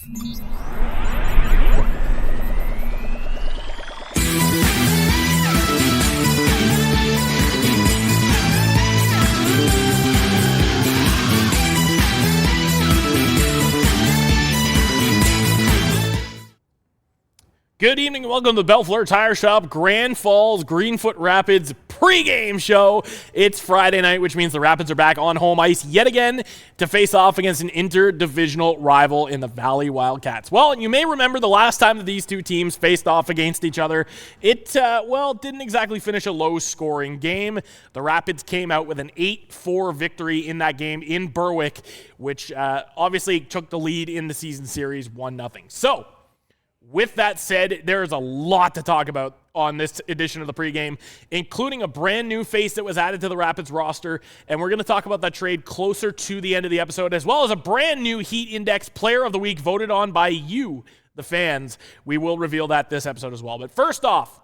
Good evening and welcome to the Bellefleur Tire Shop Grand Falls Greenfoot Rapids pregame show. It's Friday night, which means the Rapids are back on home ice yet again to face off against an interdivisional rival in the Valley Wildcats. Well, you may remember the last time that these two teams faced off against each other. It, didn't exactly finish a low-scoring game. The Rapids came out with an 8-4 victory in that game in Berwick, which obviously took the lead in the season series 1-0. So, with that said, there is a lot to talk about on this edition of the pregame, including a brand new face that was added to the Rapids roster, and we're going to talk about that trade closer to the end of the episode, as well as a brand new Heat Index Player of the Week voted on by you, the fans. We will reveal that this episode as well. But first off,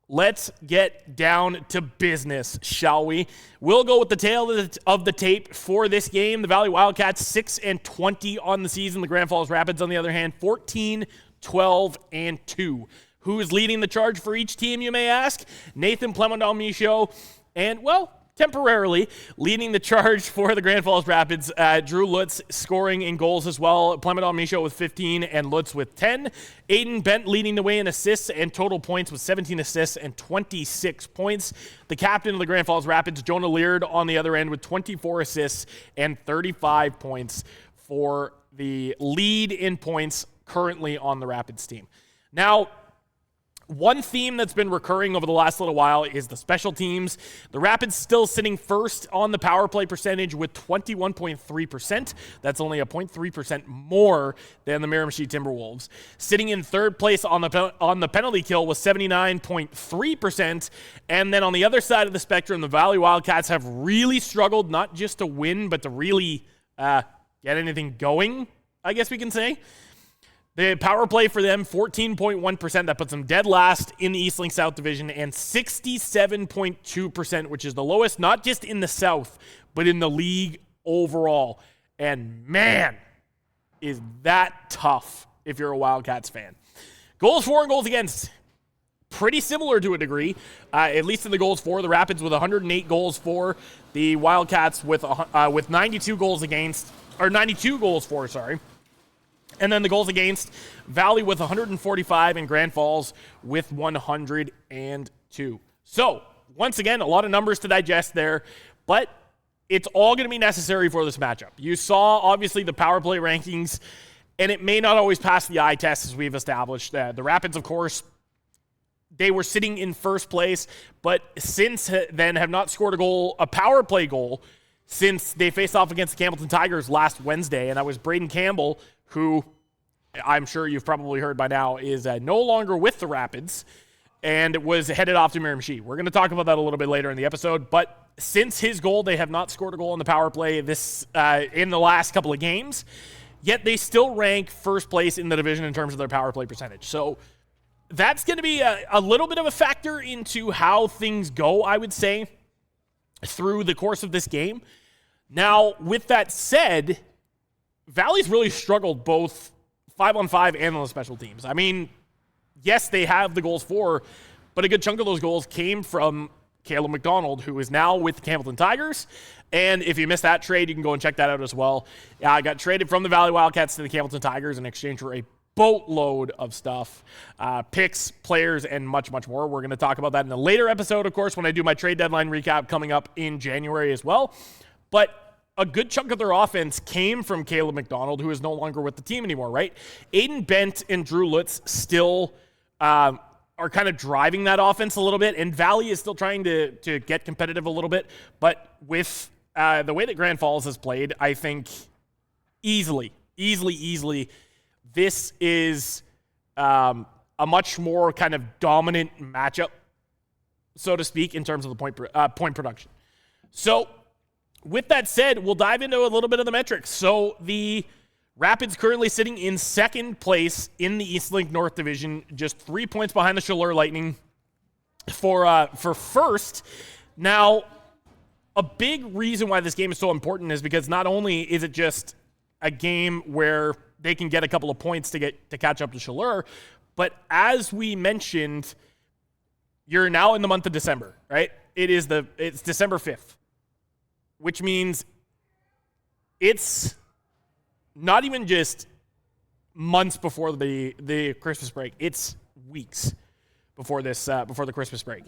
let's get down to business, shall we? We'll go with the tail of the tape for this game. The Valley Wildcats 6-20 on the season. The Grand Falls Rapids, on the other hand, 14-12-2. Who is leading the charge for each team, you may ask? Nathan Plemondon-Michaud, and, well, temporarily leading the charge for the Grand Falls Rapids. Drew Lutz scoring in goals as well. Plemondon-Michaud with 15 and Lutz with 10. Aiden Bent leading the way in assists and total points with 17 assists and 26 points. The captain of the Grand Falls Rapids, Jonah Leard, on the other end with 24 assists and 35 points for the lead in points currently on the Rapids team. Now, one theme that's been recurring over the last little while is the special teams. The Rapids still sitting first on the power play percentage with 21.3%. That's only a 0.3% more than the Miramichi Timberwolves. Sitting in third place on the penalty kill with 79.3%. And then on the other side of the spectrum, the Valley Wildcats have really struggled, not just to win, but to really get anything going, I guess we can say. The power play for them, 14.1%. That puts them dead last in the East Link South Division, and 67.2%, which is the lowest, not just in the South, but in the league overall. And man, is that tough if you're a Wildcats fan. Goals for and goals against, pretty similar to a degree, at least in the goals for. The Rapids with 108 goals for. The Wildcats with 92 goals against, or 92 goals for, sorry. And then the goals against, Valley with 145 and Grand Falls with 102. So, once again, a lot of numbers to digest there, but it's all going to be necessary for this matchup. You saw, obviously, the power play rankings, and it may not always pass the eye test, as we've established. The Rapids, of course, they were sitting in first place, but since then have not scored a power play goal, since they faced off against the Campbellton Tigers last Wednesday, and that was Braden Campbell, who I'm sure you've probably heard by now is no longer with the Rapids and was headed off to Miramichi. We're going to talk about that a little bit later in the episode, but since his goal, they have not scored a goal in the power play this in the last couple of games, yet they still rank first place in the division in terms of their power play percentage. So that's going to be a little bit of a factor into how things go, I would say, through the course of this game. Now, with that said, Valley's really struggled both 5-on-5 and on the special teams. I mean, yes, they have the goals for, but a good chunk of those goals came from Caleb McDonald, who is now with the Campbellton Tigers. And if you missed that trade, you can go and check that out as well. I got traded from the Valley Wildcats to the Campbellton Tigers in exchange for a boatload of stuff, picks, players, and much, much more. We're going to talk about that in a later episode, of course, when I do my trade deadline recap coming up in January as well. But a good chunk of their offense came from Caleb McDonald, who is no longer with the team anymore, right? Aiden Bent and Drew Lutz still are kind of driving that offense a little bit, and Valley is still trying to get competitive a little bit. But with the way that Grand Falls has played, I think easily, this is a much more kind of dominant matchup, so to speak, in terms of the point production. So, with that said, we'll dive into a little bit of the metrics. So the Rapids currently sitting in second place in the East Link North Division, just 3 points behind the Chaleur Lightning for first. Now, a big reason why this game is so important is because not only is it just a game where they can get a couple of points to catch up to Chaleur. But as we mentioned, you're now in the month of December, right? It's December 5th, which means it's not even just months before the Christmas break. It's weeks before the Christmas break.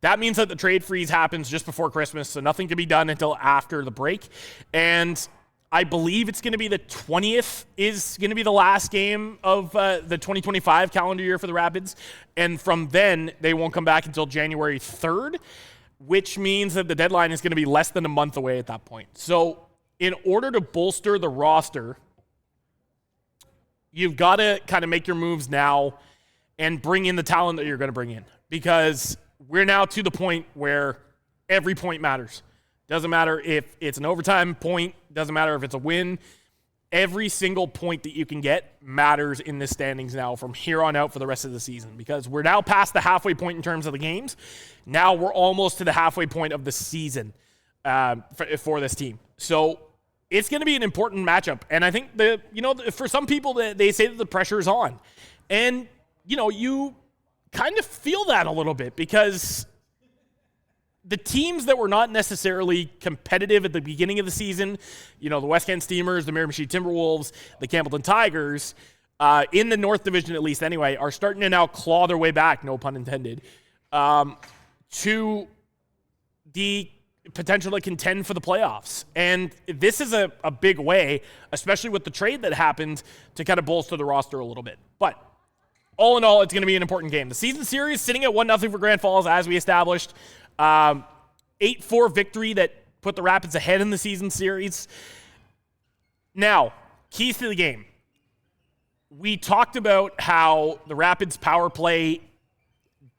That means that the trade freeze happens just before Christmas, so nothing can be done until after the break. And I believe it's going to be the 20th is going to be the last game of the 2025 calendar year for the Rapids. And from then, they won't come back until January 3rd, which means that the deadline is going to be less than a month away at that point. So in order to bolster the roster, you've got to kind of make your moves now and bring in the talent that you're going to bring in, because we're now to the point where every point matters. Doesn't matter if it's an overtime point, doesn't matter if it's a win. Every single point that you can get matters in the standings now from here on out for the rest of the season, because we're now past the halfway point in terms of the games. Now we're almost to the halfway point of the season for this team. So it's going to be an important matchup. And I think for some people, they say that the pressure is on. And, you kind of feel that a little bit, because the teams that were not necessarily competitive at the beginning of the season, the West Kent Steamers, the Miramichi Timberwolves, the Campbellton Tigers, in the North Division at least anyway, are starting to now claw their way back, no pun intended, to the potential to contend for the playoffs. And this is a big way, especially with the trade that happened, to kind of bolster the roster a little bit. But all in all, it's going to be an important game. The season series sitting at 1-0 for Grand Falls, as we established. 8-4 victory that put the Rapids ahead in the season series. Now, keys to the game. We talked about how the Rapids power play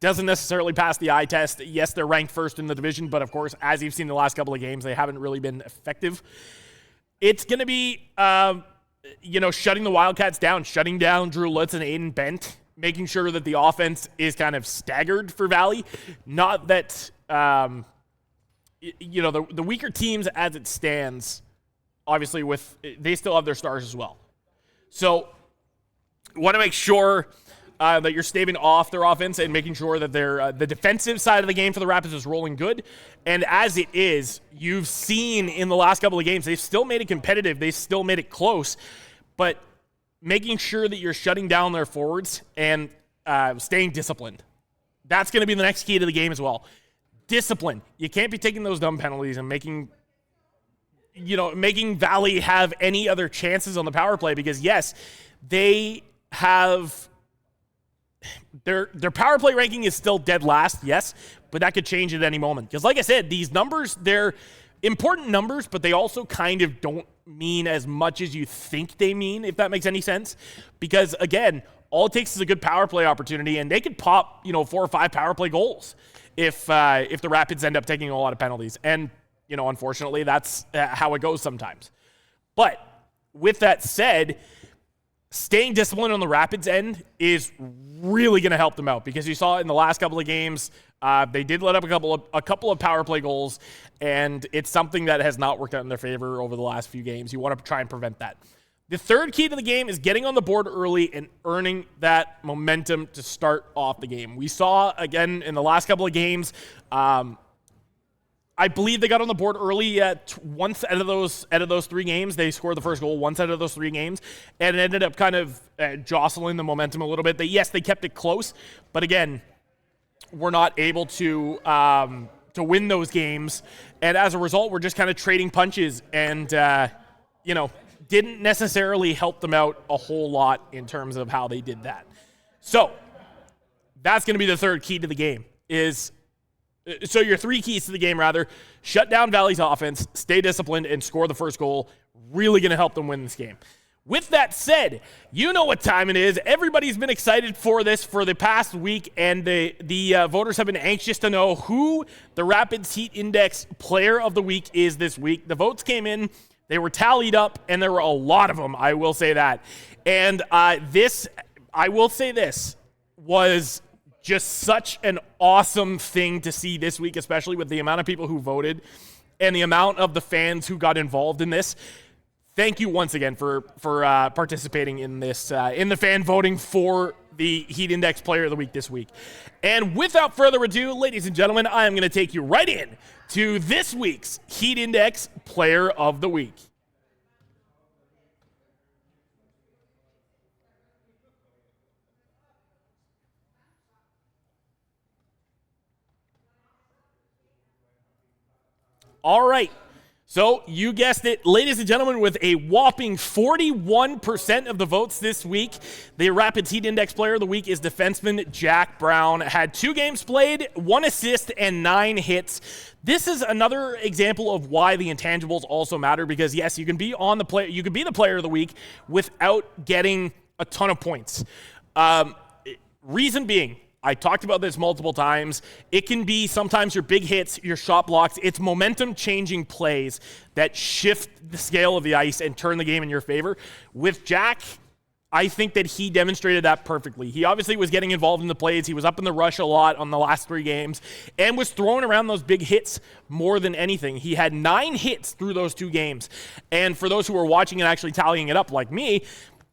doesn't necessarily pass the eye test. Yes, they're ranked first in the division, but of course, as you've seen the last couple of games, they haven't really been effective. It's going to be, shutting the Wildcats down, shutting down Drew Lutz and Aiden Bent, making sure that the offense is kind of staggered for Valley. Not that, the weaker teams as it stands, obviously they still have their stars as well. So want to make sure that you're staving off their offense and making sure that the defensive side of the game for the Rapids is rolling good. And as it is, you've seen in the last couple of games, they've still made it competitive. They've still made it close. But making sure that you're shutting down their forwards and staying disciplined. That's going to be the next key to the game as well. Discipline. You can't be taking those dumb penalties and making Valley have any other chances on the power play, because yes, they have their power play ranking is still dead last, yes, but that could change at any moment. Because like I said, these numbers, they're important numbers, but they also kind of don't mean as much as you think they mean, if that makes any sense. Because again, all it takes is a good power play opportunity, and they could pop 4 or 5 power play goals if the Rapids end up taking a lot of penalties. And unfortunately, that's how it goes sometimes. But with that said, staying disciplined on the Rapids end is really going to help them out, because you saw in the last couple of games, they did let up a couple of power play goals, and it's something that has not worked out in their favor over the last few games. You want to try and prevent that. The third key to the game is getting on the board early and earning that momentum to start off the game. We saw, again, in the last couple of games, I believe they got on the board early once out of those 3 games. They scored the first goal once out of those 3 games, and it ended up kind of jostling the momentum a little bit. They kept it close, but again, we're not able to win those games, and as a result, we're just kind of trading punches, and didn't necessarily help them out a whole lot in terms of how they did that. So that's going to be the third key to the game. So your 3 keys to the game, rather: shut down Valley's offense, stay disciplined, and score the first goal. Really going to help them win this game. With that said, you know what time it is. Everybody's been excited for this for the past week, and the voters have been anxious to know who the Rapids Heat Index Player of the Week is this week. The votes came in. They were tallied up, and there were a lot of them, I will say that. And this was just such an awesome thing to see this week, especially with the amount of people who voted and the amount of the fans who got involved in this. thank you once again for participating in this, in the fan voting for the Heat Index Player of the Week this week. And without further ado, ladies and gentlemen, I am going to take you right in to this week's Heat Index Player of the Week. All right. So you guessed it, ladies and gentlemen, with a whopping 41% of the votes this week, the Rapids Heat Index Player of the Week is defenseman Jack Brown. Had 2 games played, 1 assist, and 9 hits. This is another example of why the intangibles also matter, because yes, you can be on the play, you can be the Player of the Week without getting a ton of points. Reason being, I talked about this multiple times. It can be sometimes your big hits, your shot blocks. It's momentum-changing plays that shift the scale of the ice and turn the game in your favor. With Jack, I think that he demonstrated that perfectly. He obviously was getting involved in the plays. He was up in the rush a lot on the last 3 games and was throwing around those big hits more than anything. He had 9 hits through those 2 games. And for those who are watching and actually tallying it up like me,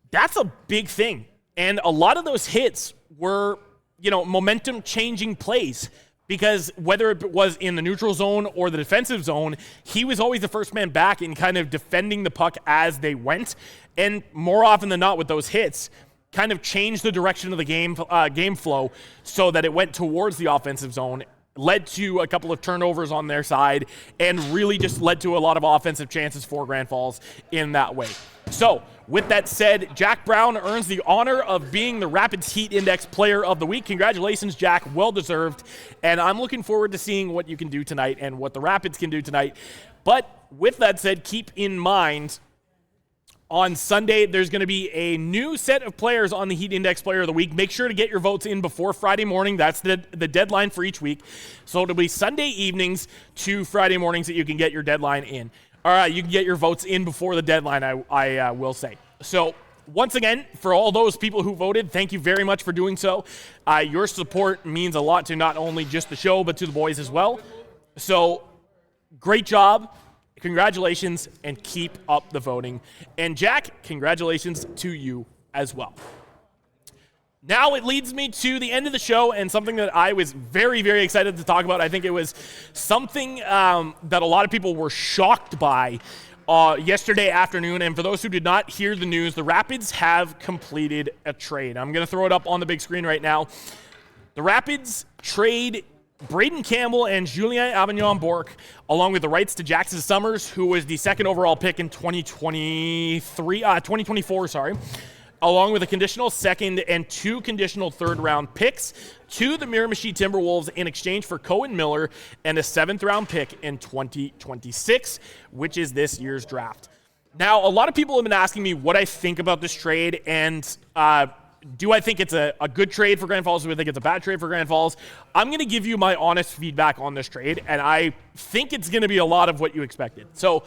that's a big thing. And a lot of those hits were momentum-changing plays, because whether it was in the neutral zone or the defensive zone, he was always the first man back in kind of defending the puck as they went. And more often than not with those hits, kind of changed the direction of the game flow so that it went towards the offensive zone, led to a couple of turnovers on their side, and really just led to a lot of offensive chances for Grand Falls in that way. So, with that said, Jack Brown earns the honor of being the Rapids Heat Index Player of the Week. Congratulations, Jack. Well deserved. And I'm looking forward to seeing what you can do tonight and what the Rapids can do tonight. But with that said, keep in mind, on Sunday, there's going to be a new set of players on the Heat Index Player of the Week. Make sure to get your votes in before Friday morning. That's the deadline for each week. So it'll be Sunday evenings to Friday mornings that you can get your deadline in. All right, you can get your votes in before the deadline, I will say. So once again, for all those people who voted, thank you very much for doing so. Your support means a lot to not only just the show, but to the boys as well. So great job. Congratulations, and keep up the voting. And Jack, congratulations to you as well. Now it leads me to the end of the show, and something that I was very, very excited to talk about. I think it was something that a lot of people were shocked by yesterday afternoon. And for those who did not hear the news, the Rapids have completed a trade. I'm going to throw it up on the big screen right now. The Rapids trade Braden Campbell and Julien Avignon-Bourque, along with the rights to Jackson Summers, who was the 2nd overall pick in 2024, along with a conditional 2nd and 2 conditional 3rd round picks to the Miramichi Timberwolves in exchange for Cohen Miller and a 7th round pick in 2026, which is this year's draft. Now, a lot of people have been asking me what I think about this trade, and do I think it's a good trade for Grand Falls? Do I think it's a bad trade for Grand Falls? I'm going to give you my honest feedback on this trade, and I think it's going to be a lot of what you expected. So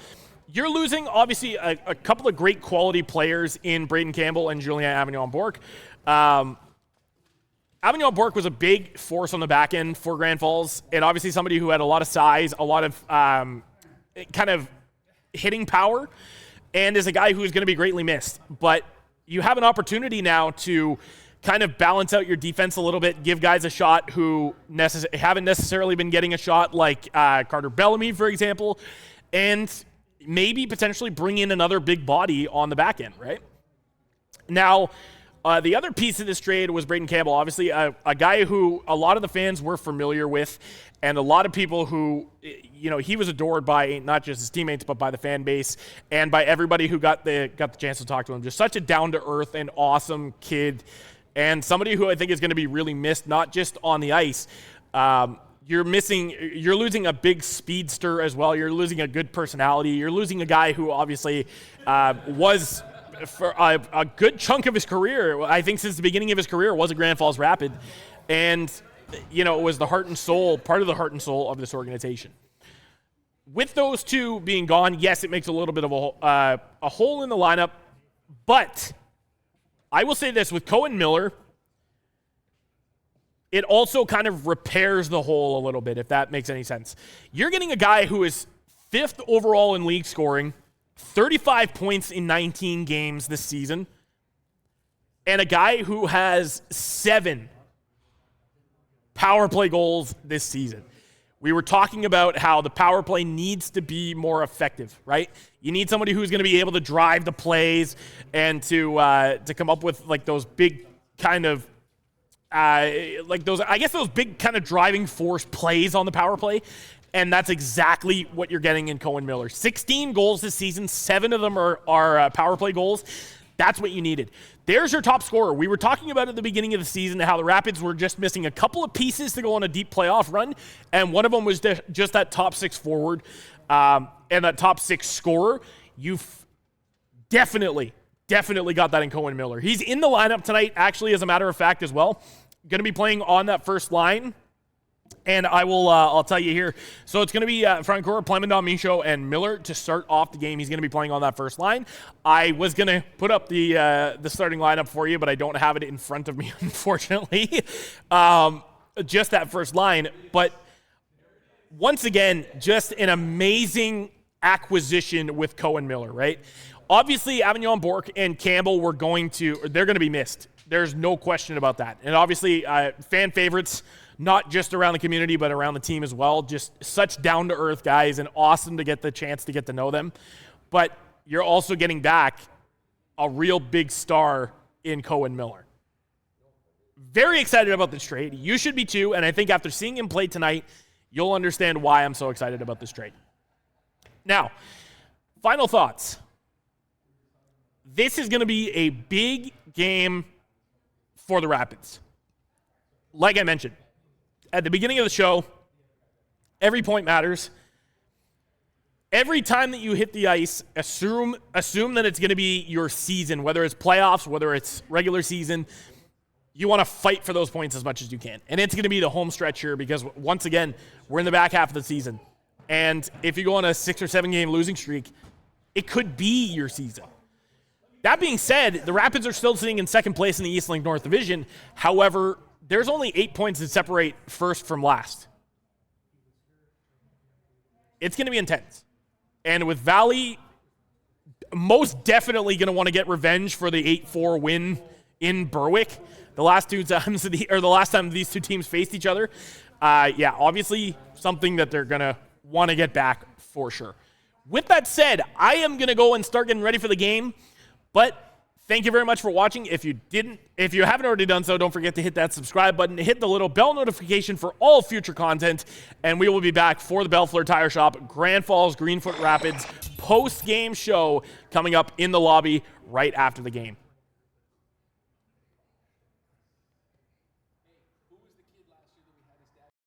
you're losing, obviously, a couple of great quality players in Braden Campbell and Julien Avignon-Bourque. Avignon-Bourque was a big force on the back end for Grand Falls, and obviously somebody who had a lot of size, a lot of kind of hitting power, and is a guy who is going to be greatly missed. But you have an opportunity now to kind of balance out your defense a little bit, give guys a shot who haven't necessarily been getting a shot, like Carter Bellamy, for example, and maybe potentially bring in another big body on the back end, right? Now, the other piece of this trade was Braden Campbell, obviously a guy who a lot of the fans were familiar with, and a lot of people who, he was adored by not just his teammates, but by the fan base and by everybody who got the chance to talk to him. Just such a down-to-earth and awesome kid, and somebody who I think is going to be really missed, not just on the ice. You're losing a big speedster as well. You're losing a good personality. You're losing a guy who obviously was, for a good chunk of his career, I think since the beginning of his career, was a Grand Falls Rapid. And, it was the heart and soul, part of the heart and soul of this organization. With those two being gone, yes, it makes a little bit of a hole in the lineup. But I will say this, with Cohen Miller, it also kind of repairs the hole a little bit, if that makes any sense. You're getting a guy who is 5th overall in league scoring, 35 points in 19 games this season, and a guy who has 7 power play goals this season. We were talking about how the power play needs to be more effective, right? You need somebody who's going to be able to drive the plays and to come up with like those big kind of those big kind of driving force plays on the power play. And that's exactly what you're getting in Cohen Miller. 16 goals this season, 7 of them are power play goals. That's what you needed. There's your top scorer. We were talking about at the beginning of the season how the Rapids were just missing a couple of pieces to go on a deep playoff run, and one of them was just that top 6 forward and that top 6 scorer. You've definitely got that in Cohen Miller. He's in the lineup tonight, actually, as a matter of fact, as well. Going to be playing on that first line. And I will, I'll tell you here. So it's going to be Francoeur, Plemondon, Michaud, and Miller to start off the game. He's going to be playing on that first line. I was going to put up the starting lineup for you, but I don't have it in front of me, unfortunately. Just that first line. But once again, just an amazing acquisition with Cohen Miller, right? Obviously, Avignon, Bourque, and Campbell they're going to be missed. There's no question about that. And obviously, fan favorites, not just around the community, but around the team as well. Just such down-to-earth guys, and awesome to get the chance to get to know them. But you're also getting back a real big star in Cohen Miller. Very excited about this trade. You should be too, and I think after seeing him play tonight, you'll understand why I'm so excited about this trade. Now, final thoughts. This is going to be a big game for the Rapids. Like I mentioned, at the beginning of the show, every point matters. Every time that you hit the ice, assume that it's going to be your season, whether it's playoffs, whether it's regular season. You want to fight for those points as much as you can. And it's going to be the home stretch here because, once again, we're in the back half of the season. And if you go on a 6 or 7 game losing streak, it could be your season. That being said, the Rapids are still sitting in second place in the East Link North Division. However, there's only 8 points that separate first from last. It's going to be intense. And with Valley most definitely going to want to get revenge for the 8-4 win in Berwick, the last time these two teams faced each other. Obviously something that they're going to want to get back for sure. With that said, I am going to go and start getting ready for the game. But thank you very much for watching. If you haven't already done so, don't forget to hit that subscribe button, hit the little bell notification for all future content, and we will be back for the Bellefleur Tire Shop Grand Falls Greenfoot Rapids post-game show coming up in the lobby right after the game.